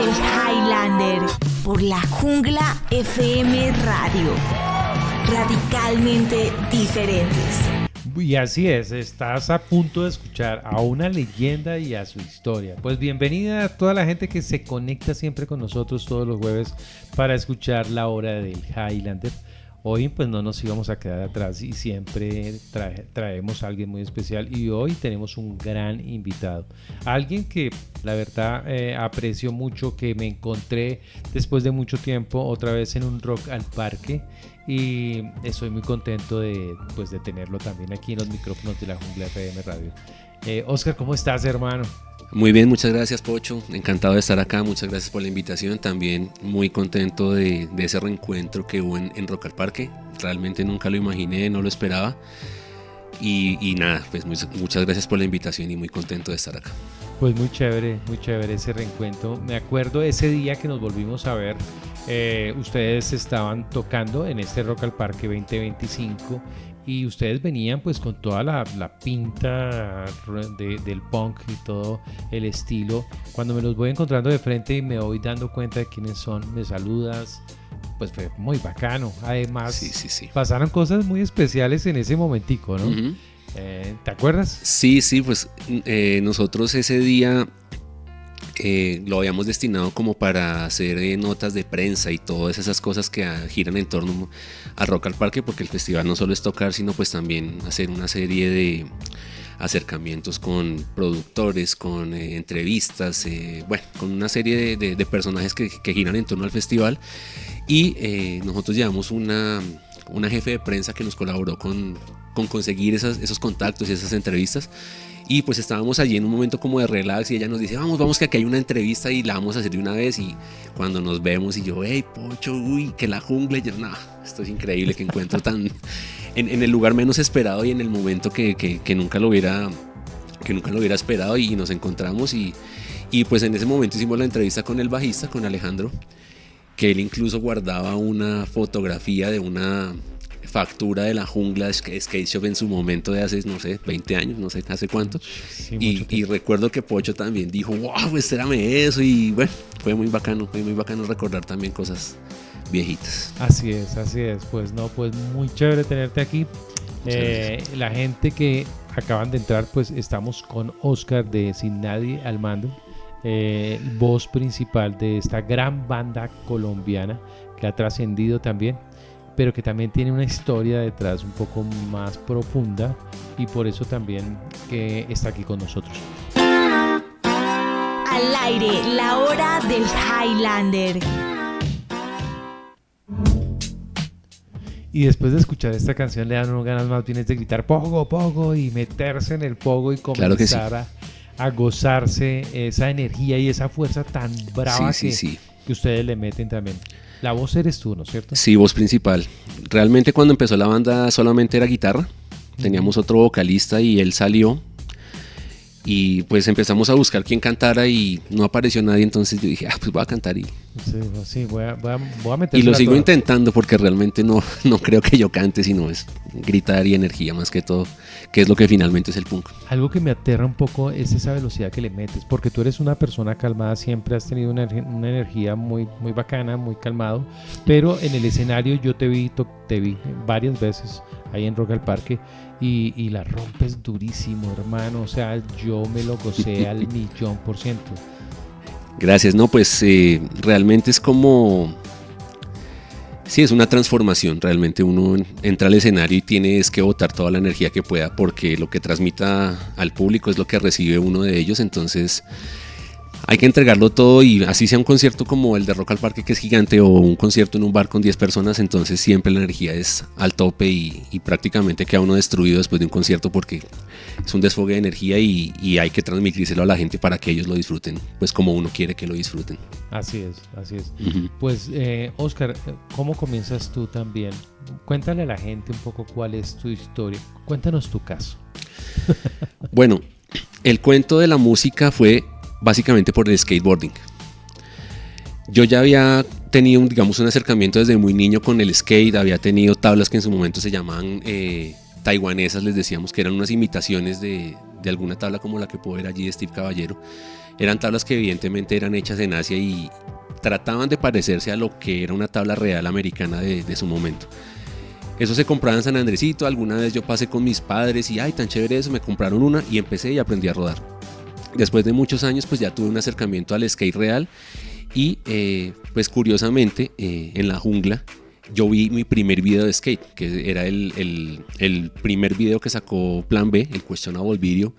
del Highlander por la Jungla FM Radio. Radicalmente diferentes. Y así es, estás a punto de escuchar a una leyenda y a su historia. Pues bienvenida a toda la gente que se conecta siempre con nosotros todos los jueves para escuchar la hora del Highlander. Hoy pues no nos íbamos a quedar atrás y siempre traemos a alguien muy especial, y hoy tenemos un gran invitado, alguien que la verdad aprecio mucho, que me encontré después de mucho tiempo otra vez en un Rock al Parque, y estoy muy contento de tenerlo también aquí en los micrófonos de la Jungla FM Radio. Oscar, ¿cómo estás, hermano? Muy bien, muchas gracias, Pocho, encantado de estar acá, muchas gracias por la invitación, también muy contento de ese reencuentro que hubo en Rock al Parque, realmente nunca lo imaginé, no lo esperaba, y nada, pues muchas gracias por la invitación y muy contento de estar acá. Pues muy chévere ese reencuentro. Me acuerdo ese día que nos volvimos a ver, ustedes estaban tocando en este Rock al Parque 2025 y ustedes venían pues con toda la pinta del punk y todo el estilo. Cuando me los voy encontrando de frente y me voy dando cuenta de quiénes son, me saludas, pues fue muy bacano. Además, sí. Pasaron cosas muy especiales en ese momentico, ¿no? Uh-huh. ¿Te acuerdas? Sí, pues nosotros ese día lo habíamos destinado como para hacer notas de prensa y todas esas cosas que giran en torno a Rock al Parque, porque el festival no solo es tocar, sino pues también hacer una serie de acercamientos con productores, con entrevistas, con una serie de personajes que giran en torno al festival, y nosotros llevamos una jefe de prensa que nos colaboró con conseguir esos contactos y esas entrevistas. Y pues estábamos allí en un momento como de relax y ella nos dice, vamos que aquí hay una entrevista y la vamos a hacer de una vez. Y cuando nos vemos y yo, hey Pocho, uy, que la jungla. Y yo, no, esto es increíble, que encuentro tan en el lugar menos esperado y en el momento que nunca lo hubiera esperado, y nos encontramos y pues en ese momento hicimos la entrevista con el bajista, con Alejandro, que él incluso guardaba una fotografía de una factura de la Jungla Skate Shop en su momento de hace, no sé, 20 años, no sé hace cuánto. Sí, y recuerdo que Pocho también dijo, wow, pues espérame eso, y bueno, fue muy bacano recordar también cosas viejitas. Así es, pues muy chévere tenerte aquí. La gente que acaban de entrar, pues estamos con Oscar de Sin Nadie al Mando, voz principal de esta gran banda colombiana que ha trascendido también, pero que también tiene una historia detrás un poco más profunda, y por eso también que está aquí con nosotros. Al aire, la hora del Highlander. Y después de escuchar esta canción le dan unas ganas más bien de gritar pogo y meterse en el pogo y comenzar claro a gozarse esa energía y esa fuerza tan brava que ustedes le meten también. La voz eres tú, ¿no es cierto? Sí, voz principal. Realmente cuando empezó la banda solamente era guitarra. Teníamos otro vocalista y él salió. Y pues empezamos a buscar quién cantara y no apareció nadie. Entonces yo dije, pues voy a cantar y... Sí, voy a meter. Y lo sigo intentando porque realmente no creo que yo cante, sino es gritar y energía más que todo, que es lo que finalmente es el punk. Algo que me aterra un poco es esa velocidad que le metes, porque tú eres una persona calmada, siempre has tenido una energía muy, muy bacana, muy calmado, pero en el escenario yo te vi varias veces ahí en Rock al Parque y la rompes durísimo, hermano. O sea, yo me lo gocé al 1,000,000%. Gracias, no, pues realmente es como... Sí, es una transformación, realmente uno entra al escenario y tienes que botar toda la energía que pueda, porque lo que transmita al público es lo que recibe uno de ellos, entonces hay que entregarlo todo, y así sea un concierto como el de Rock al Parque, que es gigante, o un concierto en un bar con 10 personas, entonces siempre la energía es al tope y prácticamente queda uno destruido después de un concierto, porque es un desfogue de energía y hay que transmitírselo a la gente para que ellos lo disfruten, pues como uno quiere que lo disfruten. Así es. Uh-huh. Pues Oscar, ¿cómo comienzas tú también? Cuéntale a la gente un poco cuál es tu historia, cuéntanos tu caso. Bueno, el cuento de la música fue básicamente por el skateboarding. Yo ya había tenido, digamos, un acercamiento desde muy niño con el skate, había tenido tablas que en su momento se llamaban taiwanesas, les decíamos, que eran unas imitaciones de alguna tabla como la que puedo ver allí de Steve Caballero. Eran tablas que evidentemente eran hechas en Asia y trataban de parecerse a lo que era una tabla real americana de su momento. Eso se compraba en San Andresito. Alguna vez yo pasé con mis padres y ay, tan chévere eso, me compraron una y empecé y aprendí a rodar. Después de muchos años pues ya tuve un acercamiento al skate real y pues curiosamente en la jungla yo vi mi primer video de skate, que era el primer video que sacó Plan B, el Questionable Video.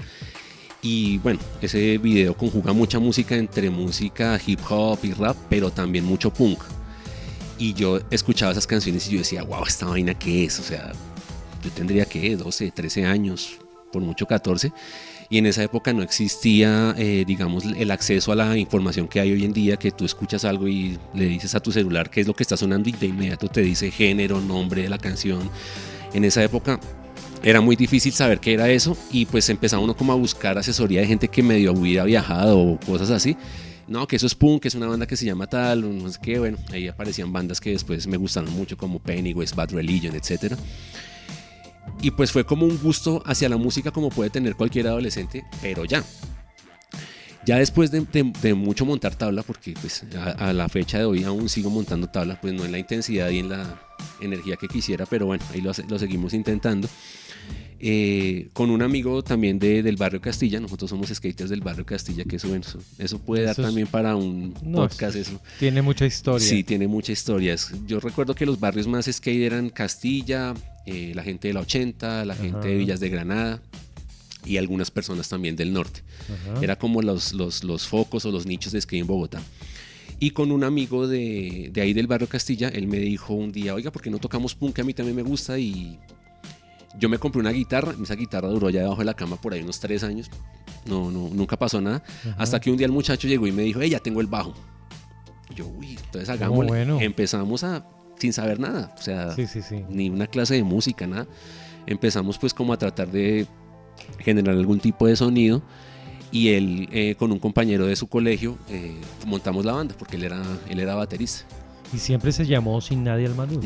Y bueno, ese video conjuga mucha música, entre música hip hop y rap, pero también mucho punk. Y yo escuchaba esas canciones y yo decía, wow, esta vaina qué es, o sea, yo tendría que 12, 13 años, por mucho 14. Y en esa época no existía, digamos, el acceso a la información que hay hoy en día, que tú escuchas algo y le dices a tu celular qué es lo que está sonando y de inmediato te dice género, nombre de la canción. En esa época era muy difícil saber qué era eso y pues empezaba uno como a buscar asesoría de gente que medio hubiera viajado o cosas así. No, que eso es punk, que es una banda que se llama tal, no sé qué, bueno, ahí aparecían bandas que después me gustaron mucho como Pennywise, Bad Religion, etc. Y pues fue como un gusto hacia la música como puede tener cualquier adolescente, pero ya después de mucho montar tabla, porque pues a la fecha de hoy aún sigo montando tabla, pues no en la intensidad y en la energía que quisiera, pero bueno, ahí lo seguimos intentando. Con un amigo también del barrio Castilla, nosotros somos skaters del barrio Castilla, que eso puede dar también para un podcast. Eso tiene mucha historia. Sí, tiene mucha historia. Yo recuerdo que los barrios más skate eran Castilla, la gente de la 80, la gente de Villas de Granada y algunas personas también del norte. Era como los focos o los nichos de skate en Bogotá. Y con un amigo de ahí del barrio Castilla, él me dijo un día, oiga, ¿por qué no tocamos punk? A mí también me gusta. Y yo me compré una guitarra, esa guitarra duró allá debajo de la cama por ahí unos 3 años, nunca pasó nada, hasta que un día el muchacho llegó y me dijo, ya tengo el bajo. Y yo, entonces hagámosle. Bueno. Empezamos sin saber nada, o sea, sí. Ni una clase de música, nada. Empezamos pues como a tratar de generar algún tipo de sonido y él con un compañero de su colegio montamos la banda porque él era baterista. ¿Y siempre se llamó Sin Nadie al Mando?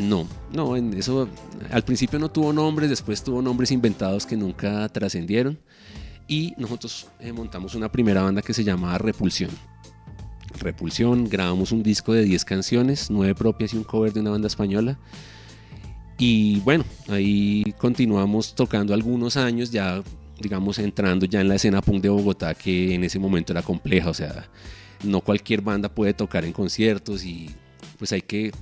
No, eso al principio no tuvo nombres, después tuvo nombres inventados que nunca trascendieron y nosotros montamos una primera banda que se llamaba Repulsión, grabamos un disco de 10 canciones, 9 propias y un cover de una banda española y bueno, ahí continuamos tocando algunos años, ya digamos entrando ya en la escena punk de Bogotá, que en ese momento era compleja, o sea, no cualquier banda puede tocar en conciertos y pues hay que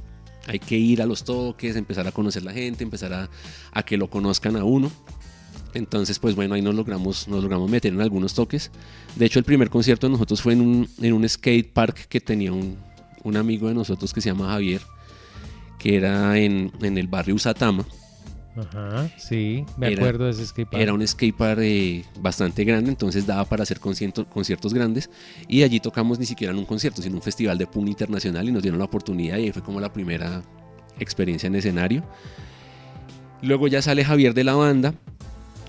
ir a los toques, empezar a conocer la gente, empezar a que lo conozcan a uno. Entonces pues bueno, ahí nos logramos meter en algunos toques. De hecho el primer concierto de nosotros fue en un skate park que tenía un amigo de nosotros que se llama Javier, que era en el barrio Usatama. Ajá, sí, me acuerdo de ese skatepark. Era un skatepark bastante grande, entonces daba para hacer conciertos grandes y allí tocamos ni siquiera en un concierto, sino en un festival de punk internacional y nos dieron la oportunidad y fue como la primera experiencia en escenario. Luego ya sale Javier de la banda,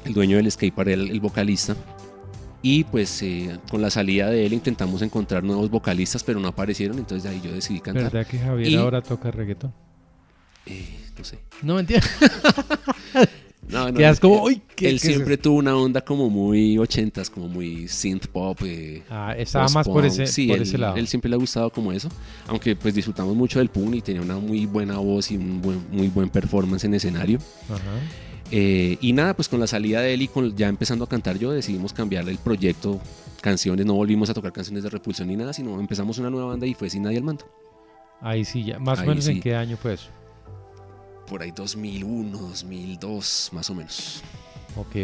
el dueño del skatepark, el vocalista, y pues con la salida de él intentamos encontrar nuevos vocalistas, pero no aparecieron, entonces ahí yo decidí cantar. ¿Verdad que Javier ahora toca reggaetón? No sé. No me entiendes. No, quedas como, uy, él siempre tuvo una onda como muy 80s, como muy synth pop. Estaba más por ese lado. Él siempre le ha gustado como eso, aunque pues disfrutamos mucho del punk y tenía una muy buena voz y muy buen performance en escenario. Y nada, pues con la salida de él y ya empezando a cantar yo, decidimos cambiarle el proyecto, canciones, no volvimos a tocar canciones de Repulsión ni nada, sino empezamos una nueva banda y fue Sin Nadie al Mando. Ahí sí, ya. Más o menos, ¿en qué año fue eso? Por ahí 2001, 2002, más o menos. Ok.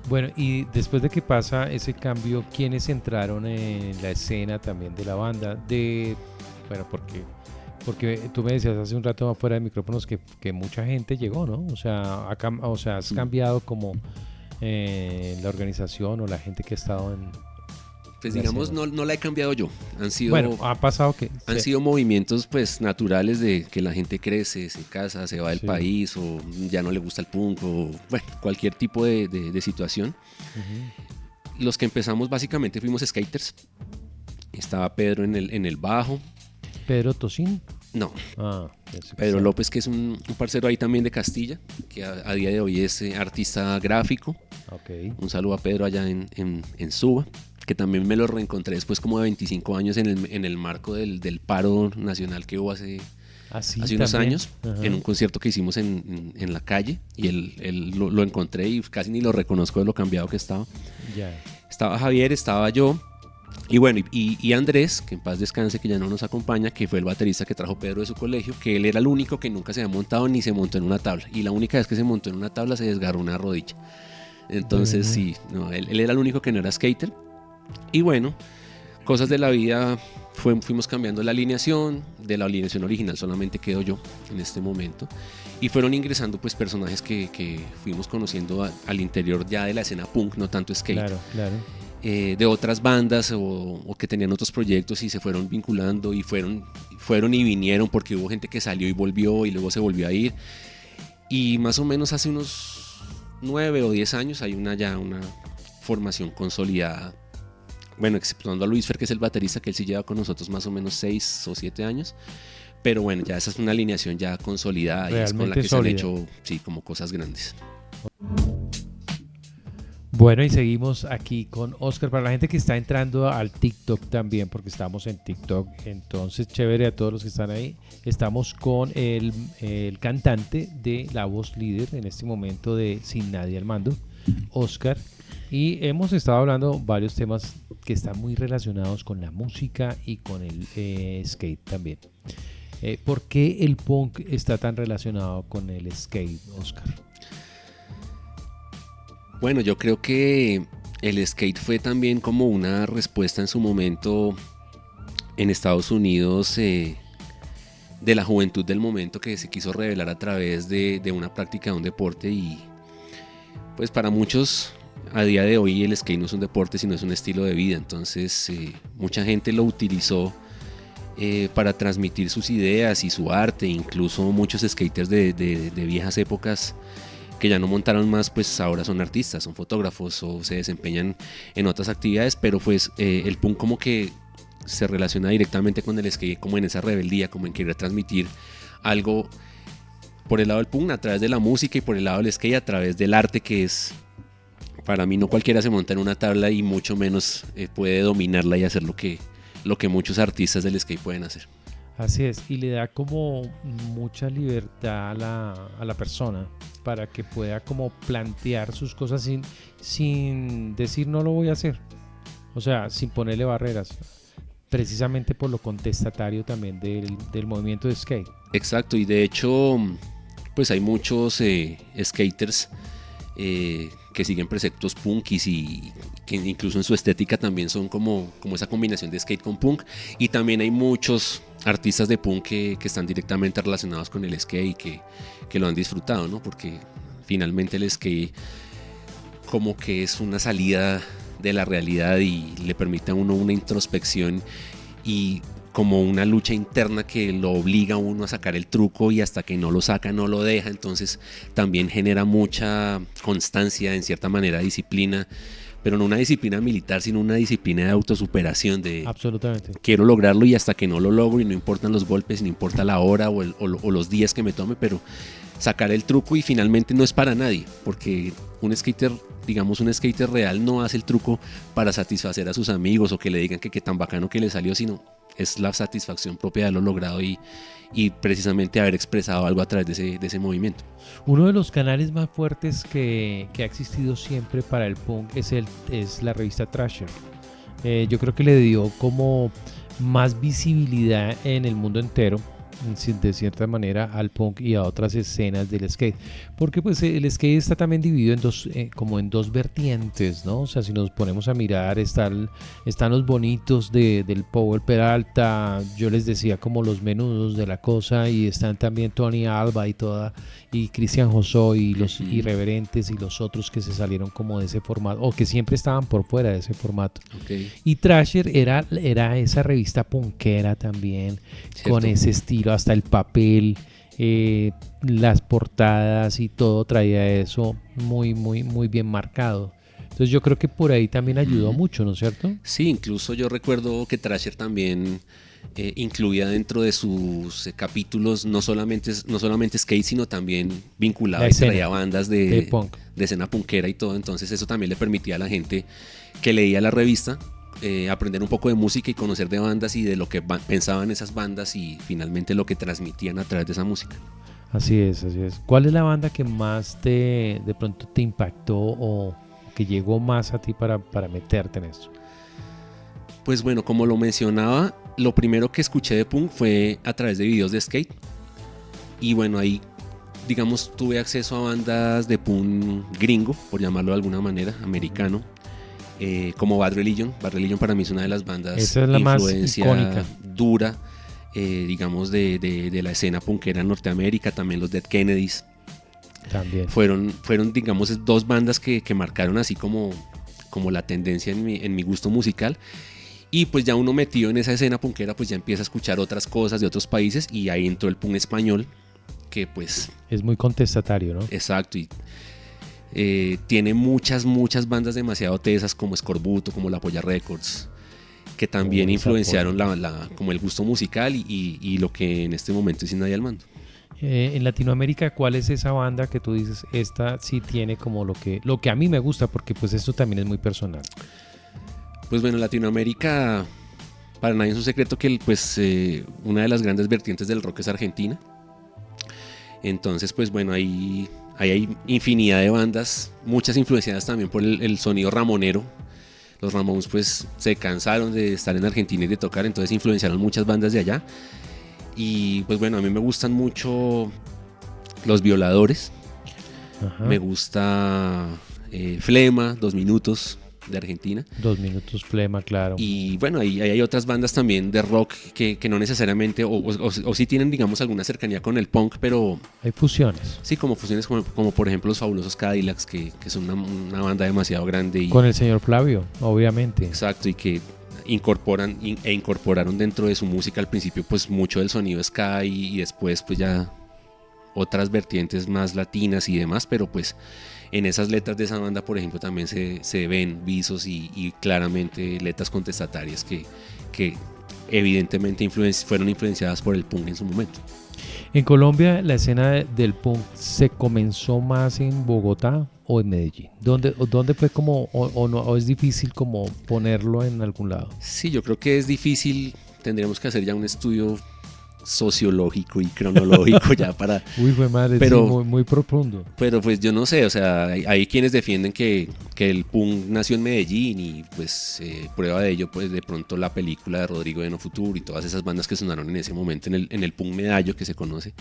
Bueno, y después de que pasa ese cambio, ¿quiénes entraron en la escena también de la banda? Bueno, porque tú me decías hace un rato afuera de micrófonos que mucha gente llegó, ¿no? O sea, has cambiado como la organización o la gente que ha estado en... Pues digamos, no la he cambiado yo. Ha pasado que... Han sido movimientos pues naturales de que la gente crece, se casa, se va del país o ya no le gusta el punk o bueno, cualquier tipo de situación. Los que empezamos básicamente fuimos skaters. Estaba Pedro en el bajo. ¿Pedro Tocín? No, Eso Pedro está. López, que es un parcero ahí también de Castilla, que a día de hoy es artista gráfico. Ok. Un saludo a Pedro allá en Suba, que también me lo reencontré después como de 25 años en el marco del paro nacional que hubo hace Así unos también. años, Ajá. en un concierto que hicimos en la calle, y él lo encontré y casi ni lo reconozco de lo cambiado que estaba. Ya. Estaba Javier, estaba yo, y bueno, y Andrés, que en paz descanse, que ya no nos acompaña, que fue el baterista que trajo Pedro de su colegio, que él era el único que nunca se había montado ni se montó en una tabla, y la única vez que se montó en una tabla se desgarró una rodilla. Entonces Bueno. sí, no, él era el único que no era skater. Y bueno, cosas de la vida, fuimos cambiando la alineación. De la alineación original solamente quedo yo en este momento. Y fueron ingresando pues personajes que fuimos conociendo al interior ya de la escena punk, no tanto skate. Claro, claro. De otras bandas o que tenían otros proyectos y se fueron vinculando y fueron y vinieron, porque hubo gente que salió y volvió y luego se volvió a ir. Y más o menos hace unos 9 o 10 años hay ya una formación consolidada. Bueno, exceptuando a Luis Fer, que es el baterista, que él sí lleva con nosotros más o menos 6 o 7 años. Pero bueno, ya esa es una alineación ya consolidada y es con la Realmente que sólida. se han hecho, sí, como cosas grandes. Bueno, y seguimos aquí con Oscar. Para la gente que está entrando al TikTok también, porque estamos en TikTok, entonces chévere a todos los que están ahí. Estamos con el cantante de La Voz Líder en este momento de Sin Nadie al Mando, Oscar. Y hemos estado hablando varios temas que están muy relacionados con la música y con el skate también. ¿Por qué el punk está tan relacionado con el skate, Oscar? Bueno, yo creo que el skate fue también como una respuesta en su momento en Estados Unidos, de la juventud del momento, que se quiso revelar a través de una práctica de un deporte. Y pues para muchos a día de hoy el skate no es un deporte, sino es un estilo de vida. Entonces mucha gente lo utilizó para transmitir sus ideas y su arte. Incluso muchos skaters de viejas épocas que ya no montaron más, pues ahora son artistas, son fotógrafos o se desempeñan en otras actividades. Pero pues el punk como que se relaciona directamente con el skate, como en esa rebeldía, como en querer transmitir algo por el lado del punk a través de la música, y por el lado del skate a través del arte, que es, para mí, no cualquiera se monta en una tabla y mucho menos puede dominarla y hacer lo que muchos artistas del skate pueden hacer. Así es, y le da como mucha libertad a la persona para que pueda como plantear sus cosas sin decir no lo voy a hacer, o sea, sin ponerle barreras, precisamente por lo contestatario también del movimiento de skate. Exacto, y de hecho pues hay muchos skaters que siguen preceptos punkis y que incluso en su estética también son como esa combinación de skate con punk. Y también hay muchos artistas de punk que están directamente relacionados con el skate y que lo han disfrutado, ¿no? Porque finalmente el skate como que es una salida de la realidad y le permite a uno una introspección y como una lucha interna que lo obliga a uno a sacar el truco, y hasta que no lo saca no lo deja. Entonces también genera mucha constancia, en cierta manera disciplina, pero no una disciplina militar, sino una disciplina de autosuperación, de Absolutamente. quiero lograrlo y hasta que no lo logro, y no importan los golpes, no importa la hora o los días que me tome, pero sacar el truco. Y finalmente no es para nadie, porque un skater, digamos un skater real, no hace el truco para satisfacer a sus amigos o que le digan que tan bacano que le salió, sino es la satisfacción propia de lo logrado y precisamente haber expresado algo a través de ese movimiento. Uno de los canales más fuertes que ha existido siempre para el punk es la revista Thrasher. Yo creo que le dio como más visibilidad en el mundo entero, de cierta manera, al punk y a otras escenas del skate, porque pues el skate está también dividido en dos, como en dos vertientes, ¿no? O sea, si nos ponemos a mirar, están los bonitos del Powell Peralta, yo les decía como los menudos de la cosa, y están también Tony Alba y Cristian Josó y los irreverentes y los otros que se salieron como de ese formato, o que siempre estaban por fuera de ese formato. Okay. Y Thrasher era esa revista punkera también, ¿cierto? Con ese estilo, hasta el papel, las portadas y todo traía eso muy, muy, muy bien marcado. Entonces yo creo que por ahí también ayudó mucho, ¿no es cierto? Sí, incluso yo recuerdo que Thrasher también incluía dentro de sus capítulos no solamente skate, sino también vinculado y traía bandas de punk, de escena punkera y todo. Entonces eso también le permitía a la gente que leía la revista aprender un poco de música y conocer de bandas y de lo que pensaban esas bandas y finalmente lo que transmitían a través de esa música. Así es, así es. ¿Cuál es la banda que más de pronto te impactó o que llegó más a ti para meterte en esto? Pues bueno, como lo mencionaba, lo primero que escuché de punk fue a través de videos de skate. Y bueno, ahí, digamos, tuve acceso a bandas de punk gringo, por llamarlo de alguna manera, americano, como Bad Religion. Bad Religion para mí es una de las bandas esa es la influencia más icónica, dura, digamos, de la escena punkera en Norteamérica. También los Dead Kennedys. También. Fueron, digamos, dos bandas que marcaron así como la tendencia en mi gusto musical. Y pues ya uno metido en esa escena punkera, pues ya empieza a escuchar otras cosas de otros países y ahí entró el punk español, que pues... es muy contestatario, ¿no? Exacto, y tiene muchas bandas demasiado tesas como Escorbuto, como La Polla Records, que también influenciaron como el gusto musical y lo que en este momento es Nadie al Mando. En Latinoamérica, ¿cuál es esa banda que tú dices, esta sí tiene como lo que a mí me gusta? Porque pues esto también es muy personal. Pues bueno, en Latinoamérica, para nadie es un secreto que pues, una de las grandes vertientes del rock es Argentina. Entonces, pues bueno, ahí hay infinidad de bandas, muchas influenciadas también por el sonido ramonero. Los Ramones pues se cansaron de estar en Argentina y de tocar, entonces influenciaron muchas bandas de allá. Y pues bueno, a mí me gustan mucho Los Violadores. Ajá. Me gusta Flema, 2 Minutos, de Argentina. 2 Minutos, Flema, claro. Y bueno, ahí hay otras bandas también de rock que no necesariamente, o sí tienen, digamos, alguna cercanía con el punk, pero... hay fusiones. Sí, como fusiones como por ejemplo los Fabulosos Cadillacs, que son una banda demasiado grande. Con el señor Flavio, obviamente. Exacto, y que incorporaron dentro de su música al principio pues mucho del sonido ska y después pues ya otras vertientes más latinas y demás, pero pues en esas letras de esa banda, por ejemplo, también se ven visos y claramente letras contestatarias que evidentemente fueron influenciadas por el punk en su momento. En Colombia, la escena del punk se comenzó más en Bogotá o en Medellín. ¿Dónde fue como, o es difícil como ponerlo en algún lado? Sí, yo creo que es difícil. Tendríamos que hacer ya un estudio sociológico y cronológico ya para... Uy, fue madre, pero, sí, muy profundo. Pero pues yo no sé, o sea, hay quienes defienden que el punk nació en Medellín y pues prueba de ello pues de pronto la película de Rodrigo de No Futuro y todas esas bandas que sonaron en ese momento en el punk medallo que se conoce.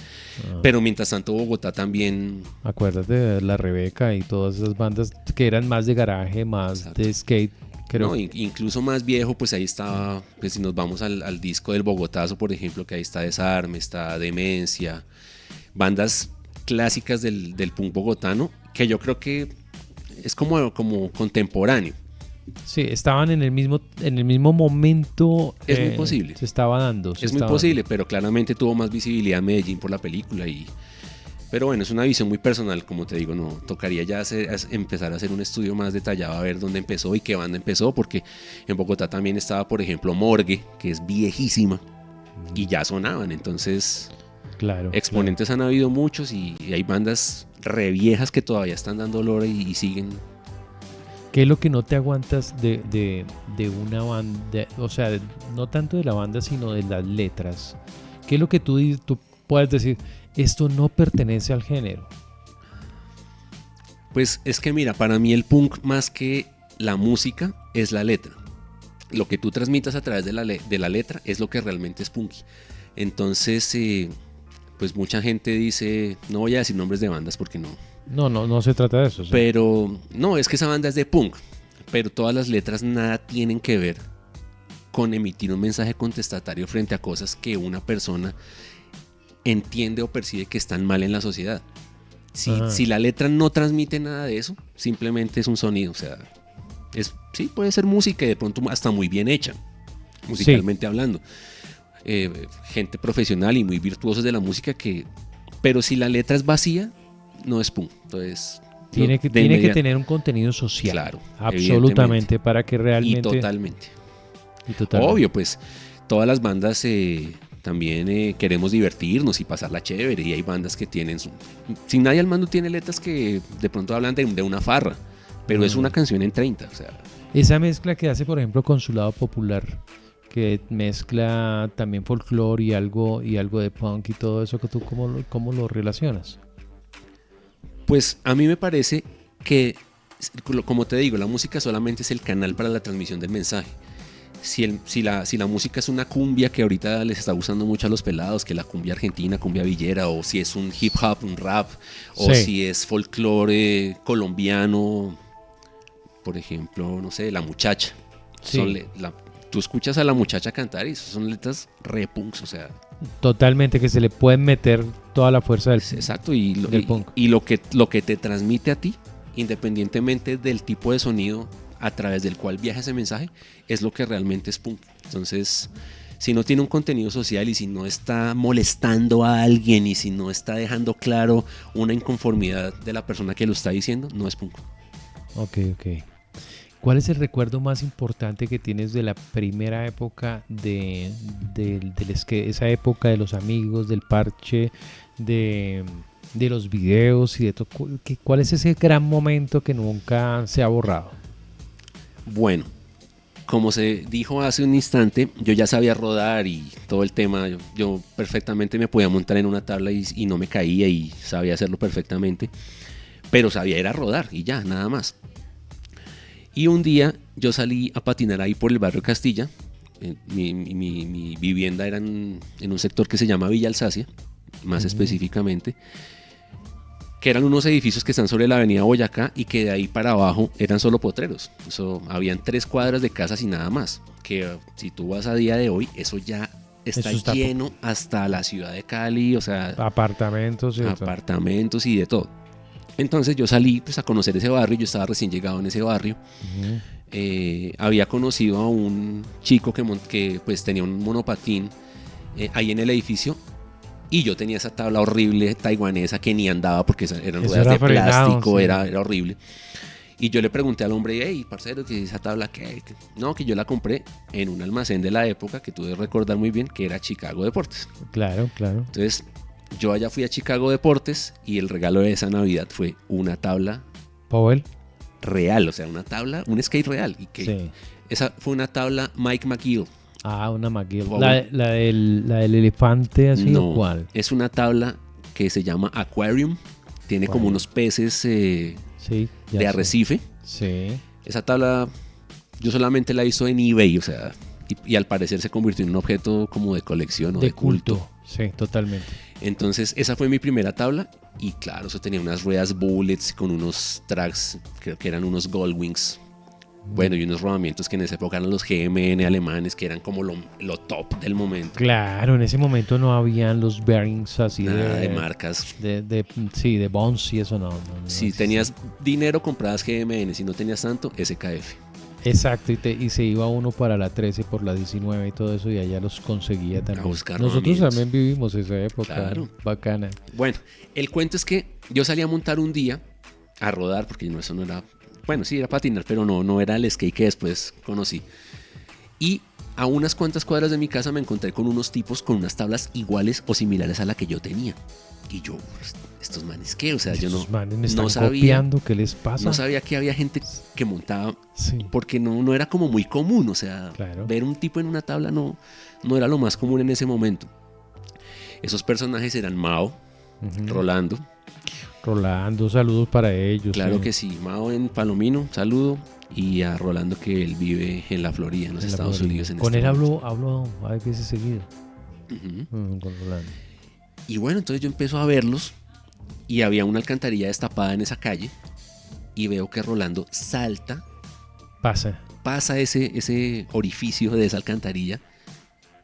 Pero mientras tanto Bogotá también... Acuérdate de La Rebeca y todas esas bandas que eran más de garaje, más exacto, de skate. No, incluso más viejo, pues ahí estaba, pues si nos vamos al disco del Bogotazo, por ejemplo, que ahí está Desarme, está Demencia, bandas clásicas del punk bogotano, que yo creo que es como contemporáneo. Sí, estaban en el mismo momento. Es muy posible. Se estaba dando. Es muy posible, pero claramente tuvo más visibilidad Medellín por la película pero bueno, es una visión muy personal, como te digo, no tocaría ya empezar a hacer un estudio más detallado a ver dónde empezó y qué banda empezó, porque en Bogotá también estaba, por ejemplo, Morgue, que es viejísima, y ya sonaban, entonces claro, exponentes han habido muchos y hay bandas re viejas que todavía están dando olor y siguen. ¿Qué es lo que no te aguantas de una banda? O sea, no tanto de la banda, sino de las letras. ¿Qué es lo que tú puedes decir? Esto no pertenece al género. Pues es que mira, para mí el punk más que la música es la letra. Lo que tú transmitas a través de la letra es lo que realmente es punky. Entonces, pues mucha gente dice, no voy a decir nombres de bandas porque no. No se trata de eso. ¿Sí? Pero no, es que esa banda es de punk. Pero todas las letras nada tienen que ver con emitir un mensaje contestatario frente a cosas que una persona entiende o percibe que están mal en la sociedad. Si la letra no transmite nada de eso, simplemente es un sonido, o sea, sí puede ser música y de pronto hasta muy bien hecha, musicalmente hablando. Gente profesional y muy virtuosos de la música pero si la letra es vacía, no es punk. Entonces tiene que tener un contenido social. Claro, absolutamente, para que realmente... Y totalmente. Obvio, pues todas las bandas también queremos divertirnos y pasarla chévere, y hay bandas que tienen Sin Nadie al Mando tiene letras que de pronto hablan de una farra, pero es una canción en 30, o sea. Esa mezcla que hace, por ejemplo, Consulado Popular, que mezcla también folclore y algo de punk y todo eso, que tú ¿cómo lo relacionas? Pues a mí me parece que, como te digo, la música solamente es el canal para la transmisión del mensaje. Si la música es una cumbia que ahorita les está gustando mucho a los pelados, que la cumbia argentina, cumbia villera, o si es un hip hop, un rap, o si es folclore colombiano, por ejemplo, no sé, La Muchacha. Sí. Tú escuchas a La Muchacha cantar y son letras repunks, o sea. Totalmente, que se le pueden meter toda la fuerza del exacto, del punk. Y lo que te transmite a ti, independientemente del tipo de sonido a través del cual viaja ese mensaje, es lo que realmente es punk. Entonces, si no tiene un contenido social y si no está molestando a alguien y si no está dejando claro una inconformidad de la persona que lo está diciendo, no es punk. Ok. ¿Cuál es el recuerdo más importante que tienes de la primera época esa época de los amigos, del parche, de los videos y de todo? ¿Cuál es ese gran momento que nunca se ha borrado? Bueno, como se dijo hace un instante, yo ya sabía rodar y todo el tema. Yo perfectamente me podía montar en una tabla y no me caía y sabía hacerlo perfectamente, pero sabía era rodar y ya, nada más. Y un día yo salí a patinar ahí por el barrio Castilla. Mi vivienda era en un sector que se llama Villa Alsacia, más específicamente, que eran unos edificios que están sobre la avenida Boyacá y que de ahí para abajo eran solo potreros. Habían 3 cuadras de casas y nada más. Que si tú vas a día de hoy, eso ya está lleno hasta la ciudad de Cali, o sea, apartamentos y de todo. Entonces yo salí pues a conocer ese barrio, yo estaba recién llegado en ese barrio. Había conocido a un chico que pues tenía un monopatín ahí en el edificio, y yo tenía esa tabla horrible taiwanesa que ni andaba porque eran ruedas de plástico, sí. era horrible. Y yo le pregunté al hombre, hey, parcero, ¿qué esa tabla qué? No, que yo la compré en un almacén de la época que tú debes recordar muy bien, que era Chicago Deportes. Claro. Entonces yo allá fui a Chicago Deportes y el regalo de esa Navidad fue una tabla Powell real, o sea, una tabla, un skate real. Y que sí. Esa fue una tabla Mike McGill. Una McGill. ¿La del elefante así no, o cuál? Es una tabla que se llama Aquarium. Tiene como unos peces de arrecife. Sí. Esa tabla yo solamente la hice en eBay, o sea, y al parecer se convirtió en un objeto como de colección o de culto. Sí, totalmente. Entonces esa fue mi primera tabla y claro, eso tenía unas ruedas bullets con unos tracks, creo que eran unos Goldwings. Bueno, y unos rodamientos que en esa época eran los GMN alemanes, que eran como lo top del momento. Claro, en ese momento no habían los bearings así de marcas. De Bones y eso no. Si tenías dinero, comprabas GMN, si no tenías tanto, SKF. Exacto, y se iba uno para la 13 por la 19 y todo eso, y allá los conseguía también. A buscar Nosotros también vivimos esa época, claro. Bacana. Bueno, el cuento es que yo salí a montar un día, a rodar, porque eso no era... Bueno, sí, era patinar, pero no era el skate que después conocí. Y a unas cuantas cuadras de mi casa me encontré con unos tipos con unas tablas iguales o similares a la que yo tenía. Y yo, ¿estos manes qué? O sea, yo no sabía. Copiando, ¿qué les pasa? No sabía que había gente que montaba, sí. Porque no era como muy común. O sea, claro. Ver un tipo en una tabla no era lo más común en ese momento. Esos personajes eran Mao, Rolando, saludos para ellos. Claro que sí, Mao en Palomino, saludo. Y a Rolando, que él vive en la Florida, en los Estados Unidos. Con él hablo a veces seguido. Con Rolando. Y bueno, entonces yo empiezo a verlos y había una alcantarilla destapada en esa calle y veo que Rolando salta. Pasa ese orificio de esa alcantarilla.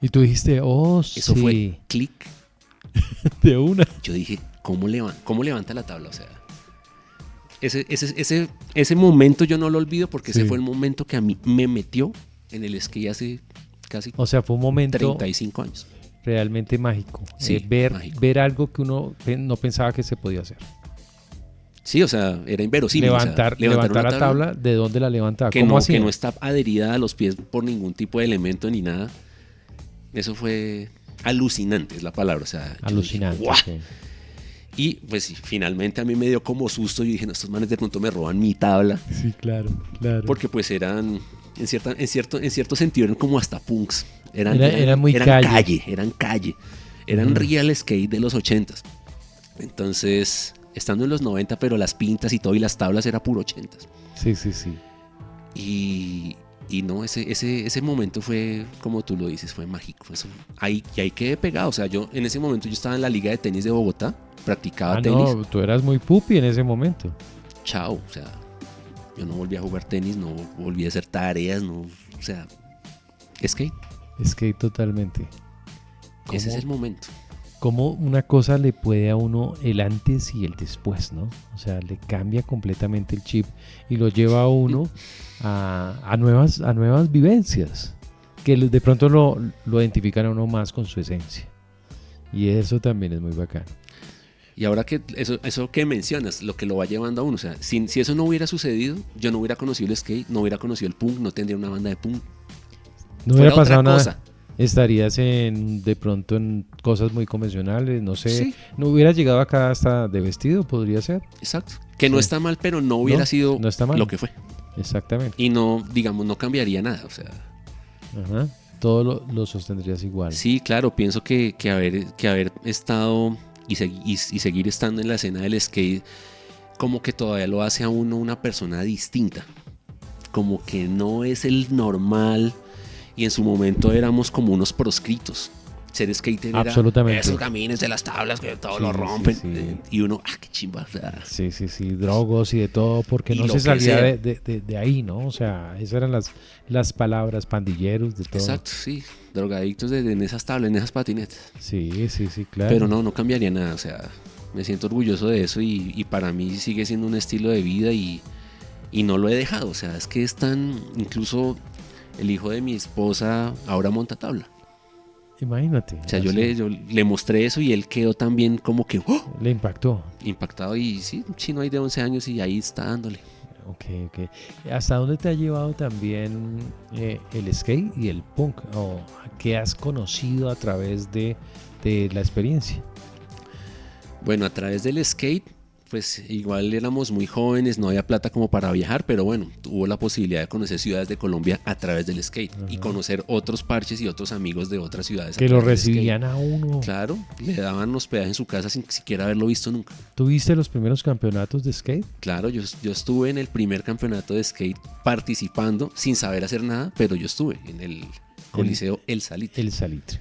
Y tú dijiste, Eso sí. fue clic. De una. Yo dije, ¿cómo levanta la tabla? O sea, ese momento yo no lo olvido porque ese fue el momento que a mí me metió en el skate hace casi, o sea, fue un momento 35 años. Realmente mágico. Sí, mágico. Ver algo que uno no pensaba que se podía hacer. Sí, o sea, era inverosímil. Levantar la tabla, ¿de dónde la levantaba? Que no está adherida a los pies por ningún tipo de elemento ni nada. eso fue alucinante, es la palabra. O sea, Alucinante. Dije, Okay. Y pues sí, finalmente a mí me dio como susto y dije, no, estos manes de pronto me roban mi tabla. Sí, claro. Porque pues eran, en cierto sentido, eran como hasta punks. Era muy eran calle. Eran calle. Eran real skate de los 80s. Entonces, estando en los 90, pero las pintas y todo y las tablas era puro 80s. Sí. Y no, ese momento fue, como tú lo dices, fue mágico. Eso, ahí quedé pegado. O sea, yo en ese momento yo estaba en la Liga de Tenis de Bogotá, practicaba tenis. No, tú eras muy pupi en ese momento. Chao, o sea, yo no volví a jugar tenis, no volví a hacer tareas, no, o sea, skate. Skate totalmente. Ese es el momento. Cómo una cosa le puede a uno el antes y el después, ¿no? O sea, le cambia completamente el chip y lo lleva a uno a nuevas vivencias que de pronto lo identifican a uno más con su esencia. Y eso también es muy bacano. Y ahora que eso que mencionas, lo que lo va llevando a uno, o sea, si eso no hubiera sucedido, yo no hubiera conocido el skate, no hubiera conocido el punk, no tendría una banda de punk. No hubiera pasado otra nada. cosa. Estarías de pronto en cosas muy convencionales, no sé. Sí. No hubieras llegado acá hasta de vestido, podría ser. Exacto. Que no Sí. está mal, pero no hubiera sido no está mal. lo que fue. Exactamente. Y no, digamos, no cambiaría nada, o sea. Ajá. Todo lo sostendrías igual. Sí, claro, pienso que haber estado y seguir estando en la escena del skate, como que todavía lo hace a uno una persona distinta. Como que no es el normal. Y en su momento éramos como unos proscritos. Ser skater Absolutamente. era esos camines de las tablas que todo Sí, lo rompen. sí. Y uno, qué chimba. O sea, Sí, drogos y de todo, porque Y no lo se que salía sea. de ahí, ¿no? O sea, esas eran las palabras, pandilleros, de todo. exacto, sí. Drogadictos en esas tablas, en esas patinetas. Sí, claro. Pero no cambiaría nada. O sea, me siento orgulloso de eso y para mí sigue siendo un estilo de vida y no lo he dejado. O sea, es que es tan... Incluso el hijo de mi esposa ahora monta tabla. Imagínate. O sea, yo así. le mostré eso y él quedó también como que Le impactó. impactado. Y sí, un chino ahí de 11 años y ahí está dándole. Ok. ¿Hasta dónde te ha llevado también el skate y el punk? ¿O qué has conocido a través de la experiencia? Bueno, a través del skate, pues igual éramos muy jóvenes, no había plata como para viajar, pero bueno, tuvo la posibilidad de conocer ciudades de Colombia a través del skate. Y conocer otros parches y otros amigos de otras ciudades. Que lo recibían a uno. Claro, le daban hospedaje en su casa sin siquiera haberlo visto nunca. ¿Tuviste los primeros campeonatos de skate? Claro, yo estuve en el primer campeonato de skate participando sin saber hacer nada, pero yo estuve en el Coliseo El Salitre. El Salitre.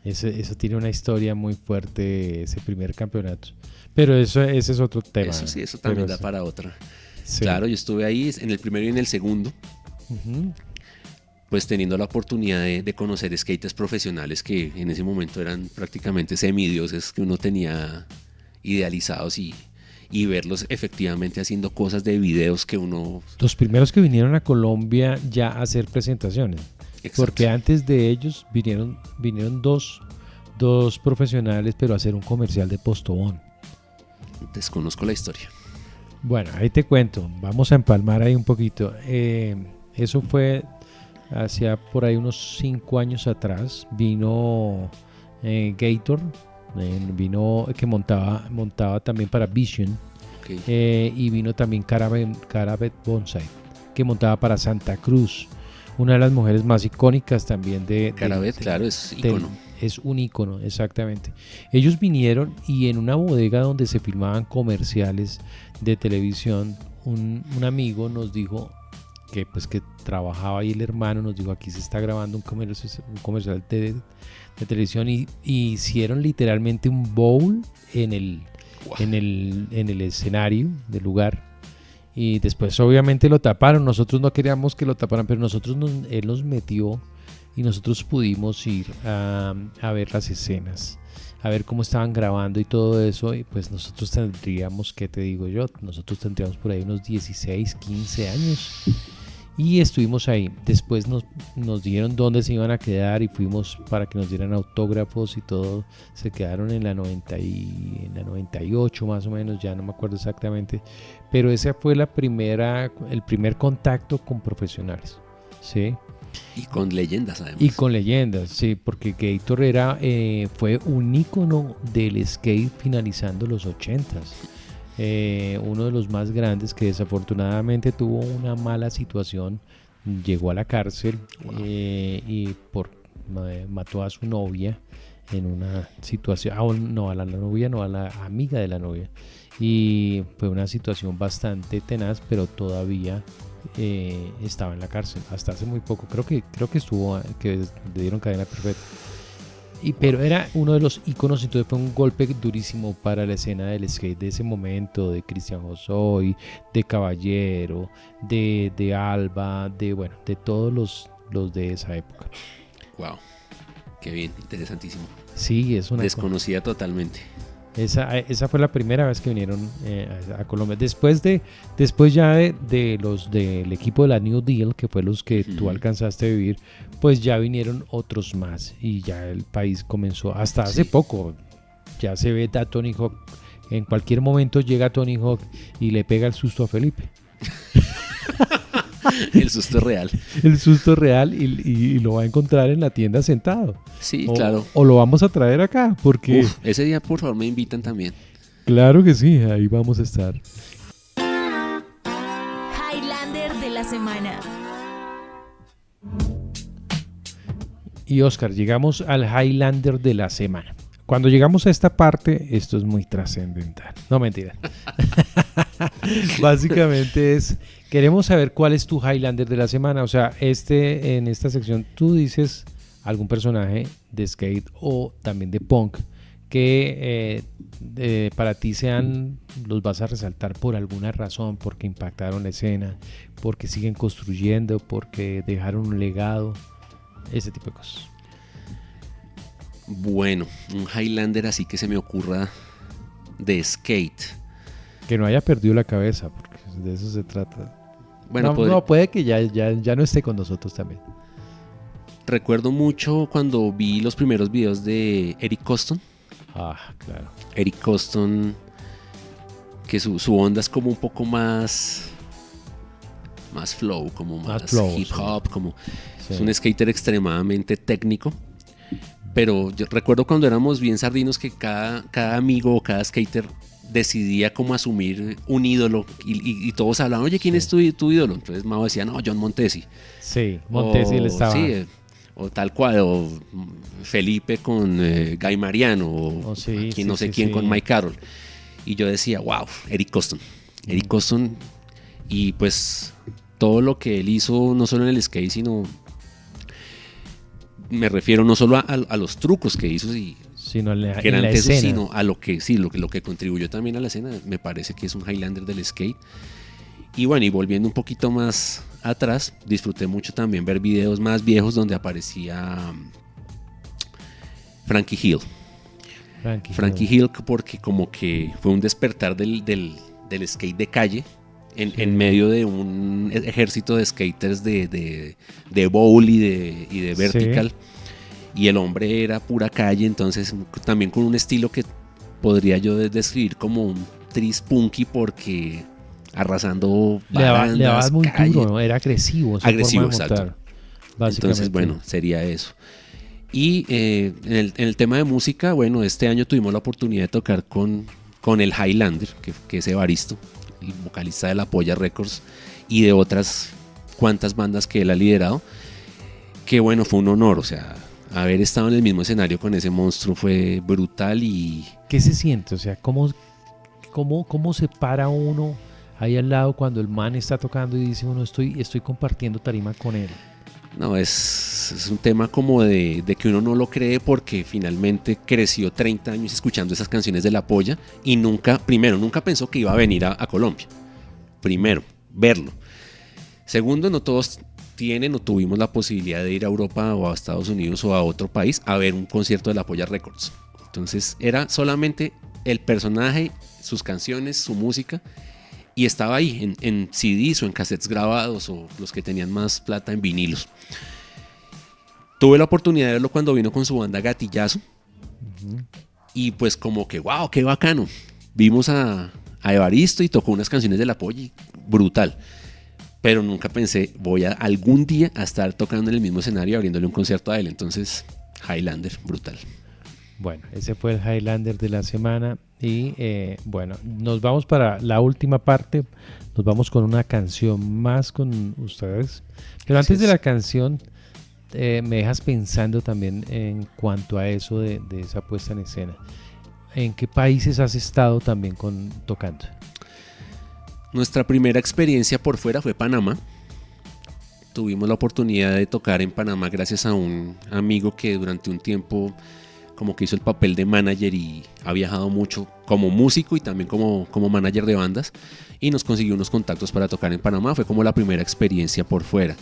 Eso tiene una historia muy fuerte, ese primer campeonato. Pero ese es otro tema. Eso sí, eso también Pero da para otra. sí. Claro, yo estuve ahí en el primero y en el segundo, Ujú. pues teniendo la oportunidad de conocer skaters profesionales que en ese momento eran prácticamente semidioses que uno tenía idealizados y verlos efectivamente haciendo cosas de videos que uno... Los primeros que vinieron a Colombia ya a hacer presentaciones. Exacto. Porque antes de ellos vinieron dos profesionales, pero a hacer un comercial de Postobón. Desconozco la historia. Bueno, ahí te cuento. Vamos a empalmar ahí un poquito. Eso fue hacia por ahí unos 5 años atrás. Vino Gator, vino que montaba también para Vision. Okay. Y vino también Caravet Bonsai, que montaba para Santa Cruz. Una de las mujeres más icónicas también de Caravet, claro, es ícono. Es un ícono, exactamente. Ellos vinieron y en una bodega donde se filmaban comerciales de televisión, un amigo nos dijo que trabajaba ahí, el hermano nos dijo: aquí se está grabando un comercial de televisión, y hicieron literalmente un bowl en el escenario del lugar. Y después obviamente lo taparon. Nosotros no queríamos que lo taparan, pero él nos metió y nosotros pudimos ir a ver las escenas, a ver cómo estaban grabando y todo eso. Y pues nosotros tendríamos, ¿qué te digo yo? Nosotros tendríamos por ahí unos 16, 15 años. Y estuvimos ahí. Después nos dijeron dónde se iban a quedar y fuimos para que nos dieran autógrafos y todo. Se quedaron en la 98 más o menos, ya no me acuerdo exactamente. Pero ese fue el primer contacto con profesionales, ¿sí? Y con leyendas, además. Y con leyendas, sí, porque Gator fue un ícono del skate finalizando los 80s. Uno de los más grandes que desafortunadamente tuvo una mala situación, llegó a la cárcel. Wow. Y mató a su novia en una situación, no a la novia, no a la amiga de la novia. Y fue una situación bastante tenaz, pero todavía estaba en la cárcel hasta hace muy poco. Creo que que le dieron cadena perpetua. Pero era uno de los íconos, entonces fue un golpe durísimo para la escena del skate de ese momento, de Cristian Josoy, de Caballero, de Alba, de todos los de esa época. Wow, qué bien, interesantísimo. Sí, es una desconocida totalmente. Esa fue la primera vez que vinieron a Colombia. Después ya del equipo de la New Deal, que fue los que tú alcanzaste a vivir, pues ya vinieron otros más y ya el país comenzó, hasta hace poco, ya se ve a Tony Hawk. En cualquier momento llega Tony Hawk y le pega el susto a Felipe. El susto real. El susto real y lo va a encontrar en la tienda sentado. Sí, claro. O lo vamos a traer acá, porque... ese día, por favor, me invitan también. Claro que sí, ahí vamos a estar. Highlander de la semana. Y Oscar, llegamos al Highlander de la semana. Cuando llegamos a esta parte, esto es muy trascendental. No, mentira. Básicamente queremos saber cuál es tu Highlander de la semana. O sea, en esta sección tú dices algún personaje de skate o también de punk que para ti los vas a resaltar por alguna razón, porque impactaron la escena, porque siguen construyendo, porque dejaron un legado, ese tipo de cosas. Bueno, un Highlander así que se me ocurra de skate. Que no haya perdido la cabeza, porque de eso se trata. Bueno, puede que ya no esté con nosotros también. Recuerdo mucho cuando vi los primeros videos de Eric Coston. Ah, claro. Eric Coston, que su onda es como un poco más flow, como más flow, hip hop, sí. como Sí. Es un skater extremadamente técnico. Pero yo recuerdo cuando éramos bien sardinos que cada amigo o cada skater decidía como asumir un ídolo y todos hablaban, oye, ¿quién es tu ídolo? Entonces Mao decía, no, John Montesi. Sí, Montesi le estaba... Sí, o tal cual, o Felipe con Guy Mariano, o sí, aquí sí, no sé sí, quién sí. con Mike Carroll. Y yo decía, wow, Eric Coston. Eric Coston, y pues todo lo que él hizo, no solo en el skate, sino... Me refiero no solo a los trucos que hizo, sino que eran la tesos, escena. sino a lo que contribuyó también a la escena. Me parece que es un Highlander del skate. Y bueno, y volviendo un poquito más atrás, disfruté mucho también ver videos más viejos donde aparecía Frankie Hill. Frankie Hill, porque como que fue un despertar del skate de calle en medio de un ejército de skaters de bowl y de vertical. Sí. Y el hombre era pura calle, entonces también con un estilo que podría yo describir como un tris punky, porque arrasando barandas, le daba muy calle. duro, ¿no? Era agresivo. Agresivo, exacto. Entonces, bueno, sería eso. Y en el tema de música, bueno, este año tuvimos la oportunidad de tocar con el Highlander, que es Evaristo, el vocalista de La Polla Records, y de otras cuantas bandas que él ha liderado. Que bueno, fue un honor, o sea, haber estado en el mismo escenario con ese monstruo fue brutal. Y ¿qué se siente? O sea, ¿cómo se para uno ahí al lado cuando el man está tocando y dice uno, estoy compartiendo tarima con él? No, es un tema como de que uno no lo cree, porque finalmente creció 30 años escuchando esas canciones de La Polla y nunca pensó que iba a venir a Colombia. Primero, verlo. Segundo, no todos tienen o tuvimos la posibilidad de ir a Europa o a Estados Unidos o a otro país a ver un concierto de La Polla Records. Entonces era solamente el personaje, sus canciones, su música, y estaba ahí en CDs o en cassettes grabados, o los que tenían más plata en vinilos. Tuve la oportunidad de verlo cuando vino con su banda Gatillazo. Uh-huh. Y pues como que wow, qué bacano. Vimos a Evaristo y tocó unas canciones de La Polla, brutal. pero nunca pensé, voy a algún día a estar tocando en el mismo escenario abriéndole un concierto a él. Entonces, Highlander, brutal. Bueno, ese fue el Highlander de la semana y bueno, nos vamos para la última parte, nos vamos con una canción más con ustedes, pero antes de la canción me dejas pensando también en cuanto a eso de esa puesta en escena. ¿En qué países has estado también tocando? Nuestra primera experiencia por fuera fue Panamá. Tuvimos la oportunidad de tocar en Panamá gracias a un amigo que durante un tiempo como que hizo el papel de manager y ha viajado mucho como músico y también como manager de bandas, y nos consiguió unos contactos para tocar en Panamá. Fue como la primera experiencia por fuera,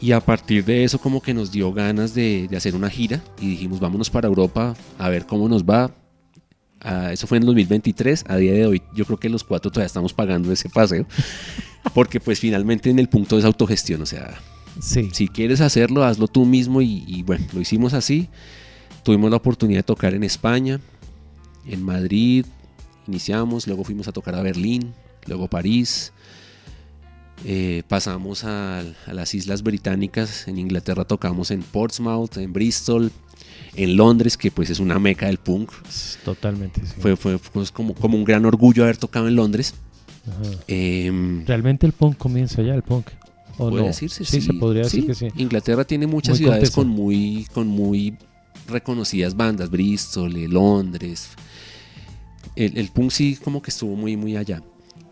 y a partir de eso como que nos dio ganas de hacer una gira y dijimos vámonos para Europa a ver cómo nos va. Eso fue en 2023. A día de hoy yo creo que los 4 todavía estamos pagando ese paseo porque pues finalmente en el punto es autogestión, o sea, sí. Si quieres hacerlo, hazlo tú mismo, y bueno, lo hicimos así. Tuvimos la oportunidad de tocar en España, en Madrid, iniciamos, luego fuimos a tocar a Berlín, luego París, pasamos a las Islas Británicas, en Inglaterra tocamos en Portsmouth, en Bristol, en Londres, que pues es una meca del punk. Totalmente, sí. Fue pues como un gran orgullo haber tocado en Londres. ¿Realmente el punk comienza allá, el punk? ¿O puede no? decirse, sí, se podría decir sí. que sí. Inglaterra tiene muchas Muy ciudades contesa. con muy reconocidas bandas, Bristol, Londres. El punk sí como que estuvo muy, muy allá.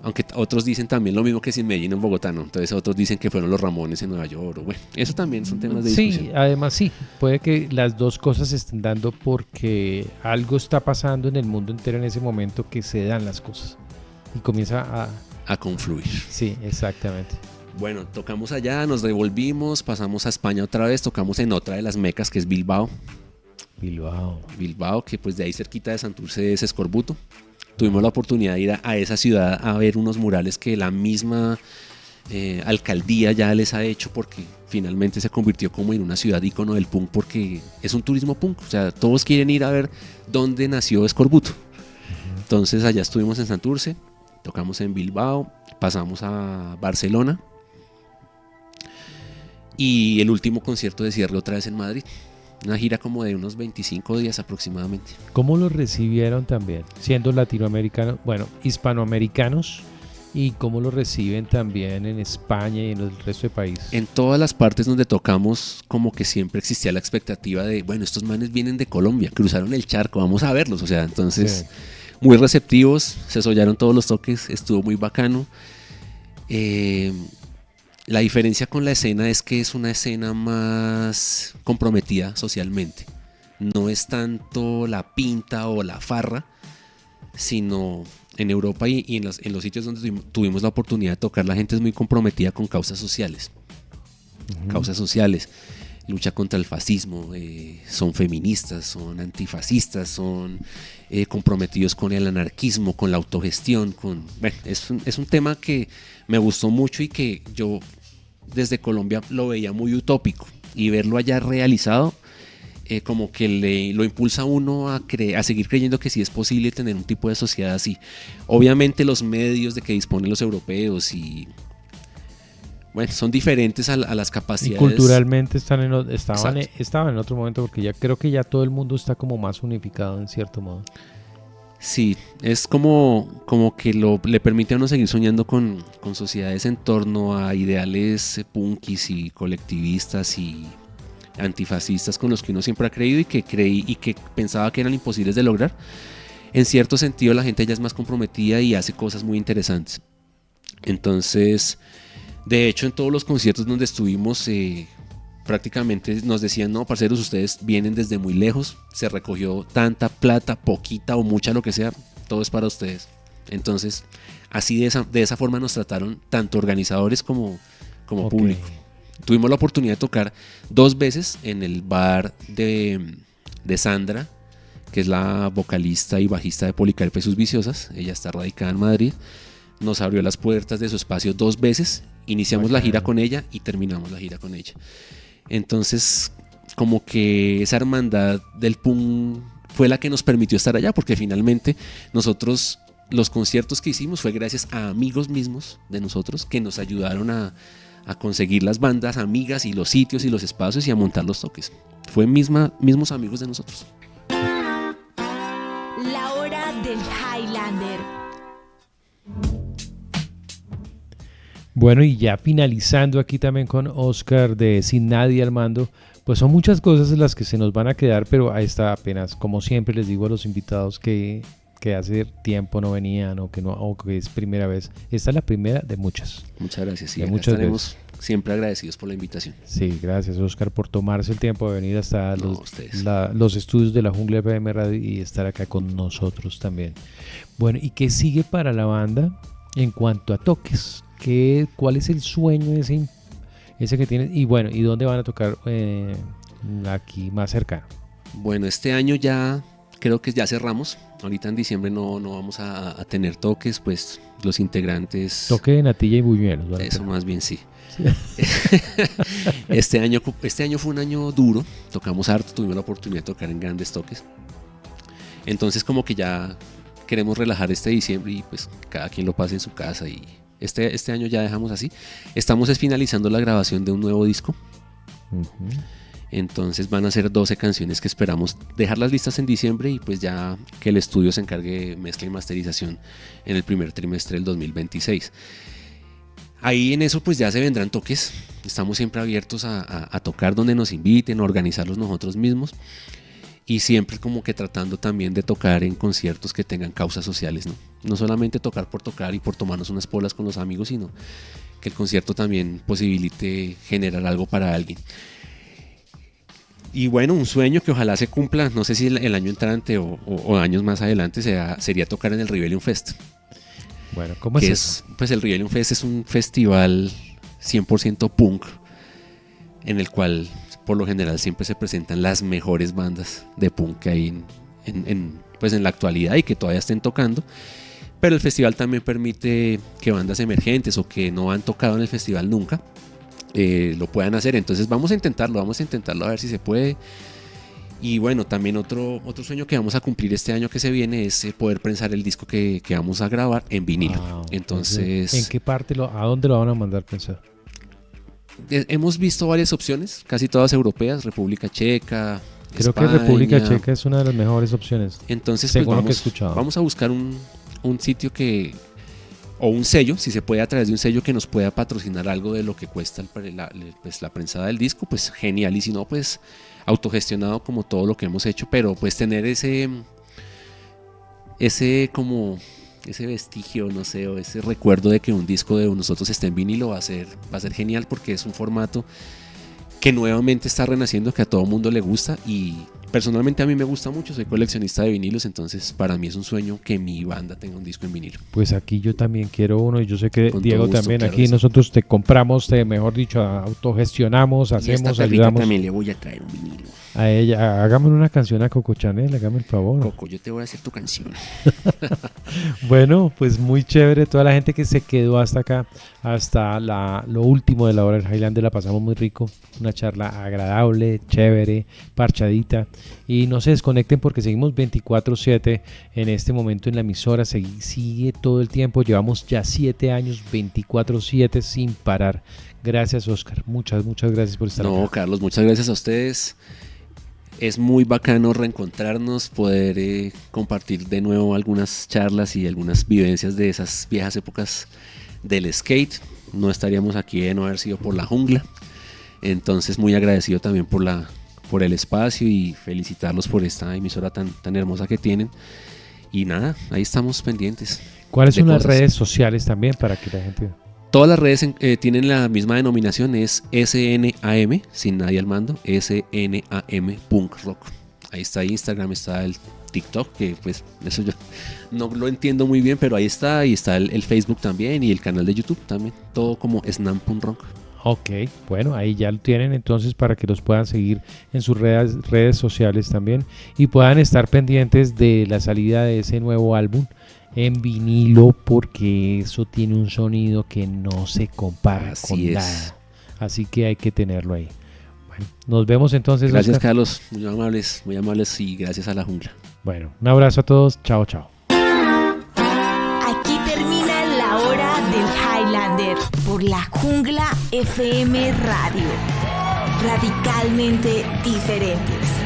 Aunque otros dicen también lo mismo que si en Medellín, en Bogotá, ¿no? Entonces otros dicen que fueron los Ramones en Nueva York. O bueno, eso también son temas de discusión. Sí, además sí, puede que las dos cosas se estén dando porque algo está pasando en el mundo entero en ese momento que se dan las cosas y comienza a confluir. Sí, exactamente. Bueno, tocamos allá, nos devolvimos, pasamos a España otra vez, tocamos en otra de las mecas que es Bilbao, que pues de ahí cerquita de Santurce es Escorbuto. Tuvimos la oportunidad de ir a esa ciudad a ver unos murales que la misma alcaldía ya les ha hecho, porque finalmente se convirtió como en una ciudad ícono del punk, porque es un turismo punk, o sea, todos quieren ir a ver dónde nació Escorbuto. Entonces allá estuvimos en Santurce, tocamos en Bilbao, pasamos a Barcelona y el último concierto de cierre otra vez en Madrid. Una gira como de unos 25 días aproximadamente. ¿Cómo lo recibieron también, siendo latinoamericanos, bueno, hispanoamericanos, y cómo lo reciben también en España y en el resto de países? En todas las partes donde tocamos como que siempre existía la expectativa de, bueno, estos manes vienen de Colombia, cruzaron el charco, vamos a verlos, o sea, entonces muy receptivos, se sollaron todos los toques, estuvo muy bacano. La diferencia con la escena es que es una escena más comprometida socialmente. No es tanto la pinta o la farra, sino en Europa y en los sitios donde tuvimos la oportunidad de tocar, la gente es muy comprometida con causas sociales. Causas sociales, lucha contra el fascismo, son feministas, son antifascistas, son comprometidos con el anarquismo, con la autogestión. Bueno, es un tema que me gustó mucho y que yo desde Colombia lo veía muy utópico, y verlo allá realizado como que lo impulsa a uno a seguir creyendo que sí es posible tener un tipo de sociedad así. Obviamente los medios de que disponen los europeos y bueno, son diferentes a las capacidades. Y culturalmente estaban en otro momento, porque ya creo que ya todo el mundo está como más unificado en cierto modo. Sí, es como que le permite a uno seguir soñando con sociedades en torno a ideales punkis y colectivistas y antifascistas con los que uno siempre ha creído y que pensaba que eran imposibles de lograr. En cierto sentido la gente ya es más comprometida y hace cosas muy interesantes. Entonces, de hecho, en todos los conciertos donde estuvimos prácticamente nos decían, no, parceros, ustedes vienen desde muy lejos, se recogió tanta plata, poquita o mucha, lo que sea, todo es para ustedes. Entonces, así de esa forma nos trataron tanto organizadores como público. Tuvimos la oportunidad de tocar 2 veces en el bar de Sandra, que es la vocalista y bajista de Policarpa y sus Viciosas. Ella está radicada en Madrid. Nos abrió las puertas de su espacio 2 veces. Iniciamos la gira con ella y terminamos la gira con ella. Entonces, como que esa hermandad del punk fue la que nos permitió estar allá, porque finalmente nosotros los conciertos que hicimos fue gracias a amigos mismos de nosotros que nos ayudaron a conseguir las bandas amigas y los sitios y los espacios y a montar los toques. Fue mismos amigos de nosotros. La hora del Highlander. Bueno, y ya finalizando aquí también con Oscar de Sin Nadie al Mando, pues son muchas cosas las que se nos van a quedar, pero ahí está apenas, como siempre les digo a los invitados que hace tiempo no venían o que es primera vez. Esta es la primera de muchas. Muchas gracias. Sí, estaremos siempre agradecidos por la invitación. Sí, gracias Oscar por tomarse el tiempo de venir hasta los estudios de la Jungla FM Radio y estar acá con nosotros también. Bueno, ¿y qué sigue para la banda en cuanto a toques? ¿Cuál es el sueño ese que tienen? Y bueno, ¿y dónde van a tocar aquí más cercano? Bueno, este año ya creo que ya cerramos. Ahorita en diciembre no vamos a tener toques, pues los integrantes... Toque de natilla y buñuelos, ¿vale? Eso más bien sí. Este año fue un año duro, tocamos harto, tuvimos la oportunidad de tocar en grandes toques. Entonces como que ya queremos relajar este diciembre y pues cada quien lo pase en su casa y este año ya dejamos así. Estamos finalizando la grabación de un nuevo disco. Uh-huh. Entonces van a ser 12 canciones que esperamos dejarlas listas en diciembre y pues ya que el estudio se encargue de mezcla y masterización en el primer trimestre del 2026. Ahí en eso pues ya se vendrán toques. Estamos siempre abiertos a tocar donde nos inviten, a organizarlos nosotros mismos y siempre como que tratando también de tocar en conciertos que tengan causas sociales, no solamente tocar por tocar y por tomarnos unas polas con los amigos, sino que el concierto también posibilite generar algo para alguien. Y bueno, un sueño que ojalá se cumpla, no sé si el año entrante o años más adelante sería tocar en el Rebellion Fest. Bueno, ¿cómo es eso? Pues el Rebellion Fest es un festival 100% punk en el cual por lo general siempre se presentan las mejores bandas de punk que hay en la actualidad y que todavía estén tocando. Pero el festival también permite que bandas emergentes o que no han tocado en el festival nunca lo puedan hacer. Entonces vamos a intentarlo a ver si se puede. Y bueno, también otro sueño que vamos a cumplir este año que se viene es poder prensar el disco que vamos a grabar en vinilo. Entonces, ¿en qué parte a dónde lo van a mandar prensar? Hemos visto varias opciones, casi todas europeas, República Checa, Creo España. que República Checa es una de las mejores opciones. Entonces, según pues lo que he escuchado. Vamos a buscar un sitio o un sello, si se puede a través de un sello que nos pueda patrocinar algo de lo que cuesta la prensada del disco, pues genial, y si no, pues autogestionado como todo lo que hemos hecho, pero pues tener ese vestigio, no sé, o ese recuerdo de que un disco de nosotros esté en vinilo va a ser genial, porque es un formato que nuevamente está renaciendo, que a todo mundo le gusta, y personalmente a mí me gusta mucho, soy coleccionista de vinilos, entonces para mí es un sueño que mi banda tenga un disco en vinilo. Pues aquí yo también quiero uno, y yo sé que con Diego gusto, también, claro, aquí sí. Nosotros te compramos, mejor dicho, autogestionamos, hacemos, ayudamos. También le voy a traer un vinilo. A ella, hágame una canción a Coco Chanel, hágame el favor. Coco, yo te voy a hacer tu canción. Bueno, pues muy chévere, toda la gente que se quedó hasta acá, hasta lo último de la hora del Highlander, la pasamos muy rico, una charla agradable, chévere, parchadita, y no se desconecten porque seguimos 24/7 en este momento en la emisora, sigue todo el tiempo, llevamos ya 7 años 24/7 sin parar. Gracias, Oscar, muchas gracias por estar acá. No, Carlos, muchas gracias a ustedes. Es muy bacano reencontrarnos, poder compartir de nuevo algunas charlas y algunas vivencias de esas viejas épocas del skate. No estaríamos aquí de no haber sido por la Jungla. Entonces muy agradecido también por el espacio y felicitarlos por esta emisora tan hermosa que tienen. Y nada, ahí estamos pendientes. ¿Cuáles son las redes sociales también para que la gente... Todas las redes tienen la misma denominación, es SNAM, sin nadie al mando, SNAM Punk Rock. Ahí está Instagram, está el TikTok, que pues eso yo no lo entiendo muy bien, pero ahí está el Facebook también y el canal de YouTube también, todo como SNAM Punk Rock. Ok, bueno, ahí ya lo tienen entonces para que los puedan seguir en sus redes sociales también y puedan estar pendientes de la salida de ese nuevo álbum en vinilo, porque eso tiene un sonido que no se compara con nada, así que hay que tenerlo ahí. Bueno, nos vemos entonces. Gracias, Oscar. Carlos, muy amables y gracias a la Jungla. Bueno, un abrazo a todos, chao. Santander por la Jungla FM Radio. Radicalmente diferentes.